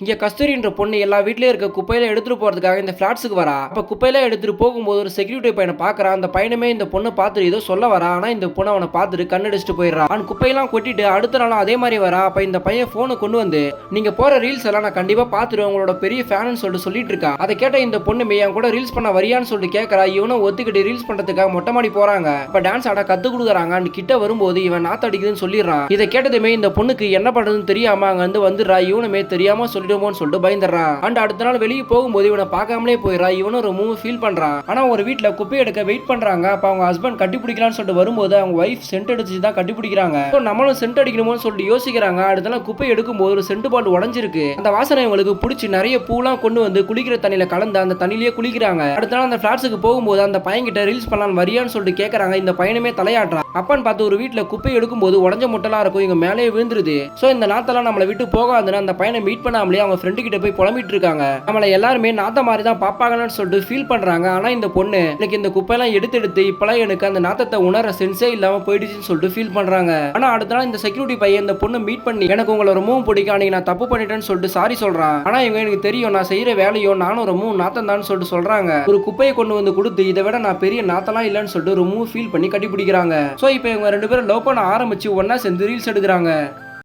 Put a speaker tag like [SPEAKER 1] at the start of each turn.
[SPEAKER 1] இங்க கஸ்தூரின்ற பொண்ணு எல்லா வீட்லயும் இருக்க குப்பையில எடுத்துட்டு போறதுக்காக இந்த பிளாட்ஸுக்கு வரா. அப்ப குப்பையில எடுத்துட்டு போகும்போது ஒரு செக்யூரிட்டி பையனை பாக்குறான். அந்த பையனுமே இந்த பொண்ணை பார்த்துட்டு ஏதோ சொல்ல வரா. ஆனா இந்த பொண்ணு அவனை பார்த்துட்டு கண்ணடிச்சிட்டு போயிடுறான். அவன் குப்பையெல்லாம் கொட்டிட்டு அடுத்த நாளும் அதே மாதிரி வரா. அப்ப இந்த பையன் போனை கொண்டு வந்து நீங்க போற ரீல்ஸ் எல்லாம் நான் கண்டிப்பா பாத்துருவேன், உங்களோட பெரிய ஃபேன்னு சொல்லிட்டு இருக்கான். அதை கேட்ட இந்த பொண்ணுமே என் கூட ரீல்ஸ் பண்ண வரியான்னு சொல்லிட்டு கேட்கறா. இவனும் ஒத்துக்கிட்டு ரீல்ஸ் பண்றதுக்காக மொட்டை மாடி போறாங்க. இப்ப டான்ஸ் ஆட கத்து கொடுக்குறாங்க. கிட்ட வரும்போது இவன் நாத்து அடிக்குதுன்னு சொல்லிடுறான். இதை கேட்டதுமே இந்த பொண்ணுக்கு என்ன பண்றதுன்னு தெரியாம அங்க வந்து வந்துடுறா. இவனுமே தெரியாம சொல்லிடுமோன்னு சொல்லிட்டு பயந்துடுறான். அண்ட் அடுத்த நாள் வெளியே போகும்போது இவனை பார்க்காமலே போயிடறா. இவனும் ரொம்ப ஃபீல் பண்றான். ஆனா ஒரு வீட்ல குப்பை எடுக்க வெயிட் பண்றாங்க. அப்ப அவங்க ஹஸ்பண்ட் கட்டி பிடிக்கலாம்னு சொல்லிட்டு வரும்போது அவங்க வைஃப் சென்ட் அடிச்சு தான் கட்டி பிடிக்கிறாங்க. நம்மளும் சென்ட் அடிக்கணும்னு சொல்லிட்டு யோசிக்கிறாங்க. அடுத்த நாள் குப்பை எடுக்கும்போது ஒரு சென்ட் பாட்டில் உடைஞ்சிருக்கு. அந்த வாசனை இவங்களுக்கு பிடிச்சி நிறைய பூலாம் கொண்டு வந்து குளிக்கிற தண்ணியில கலந்து அந்த தண்ணியிலேயே குளிக்கிறாங்க. அடுத்த நாள் அந்த பிளாட்ஸுக்கு போகும்போது அந்த பையன் கிட்ட ரீல்ஸ் பண்ணலாம் வரியான்னு சொல்லிட்டு கேட்கறாங்க. இந்த பையனுமே தலையாடுறான். அப்பன்னு பார்த்து ஒரு வீட்ல குப்பை எடுக்கும்போது உடஞ்ச முட்டெல்லாம் இருக்கும். இவங்க மேலே விழுந்துருது. சோ இந்த நாத்தெல்லாம் நம்மளை விட்டு போகாதுன்னு அந்த பையனை மீட் பண்ணாமலே அவங்க ஃப்ரெண்டு கிட்ட போய் புலம்பிட்டு இருக்காங்க. நம்மள எல்லாருமே நாத்த மாதிரி தான் பாப்பாங்கன்னு சொல்லிட்டு ஃபீல் பண்றாங்க. ஆனா இந்த பொண்ணு எனக்கு இந்த குப்பையெல்லாம் எடுத்து இப்பெல்லாம் எனக்கு அந்த நாத்தத்தை உணர சென்ஸே இல்லாம போயிடுச்சுன்னு சொல்லிட்டு ஃபீல் பண்றாங்க. ஆனா அடுத்த நாள் இந்த செக்யூரிட்டி பையன் இந்த பொண்ணு மீட் பண்ணி எனக்கு உங்களை ரொம்பவும் பிடிக்கும், அன்னைக்கு நான் தப்பு பண்ணிட்டேன்னு சொல்லிட்டு சாரி சொல்றான். ஆனா இவங்க எனக்கு தெரியும் நான் செய்யற வேலையோ நானும் ரொம்பவும் நாத்தம் தான் சொல்லிட்டு சொல்றாங்க. ஒரு குப்பையை கொண்டு வந்து கொடுத்து இதை விட நான் பெரிய நாத்தலாம் இல்லைன்னு சொல்லிட்டு ரொம்பவும் ஃபீல் பண்ணி கட்டி பிடிக்கிறாங்க. சோ இப்போ இவங்க ரெண்டு பேரும் லவ் பண்ண ஆரம்பிச்சு ஒன்னா சேர்ந்து ரீல்ஸ் எடுக்கிறாங்க.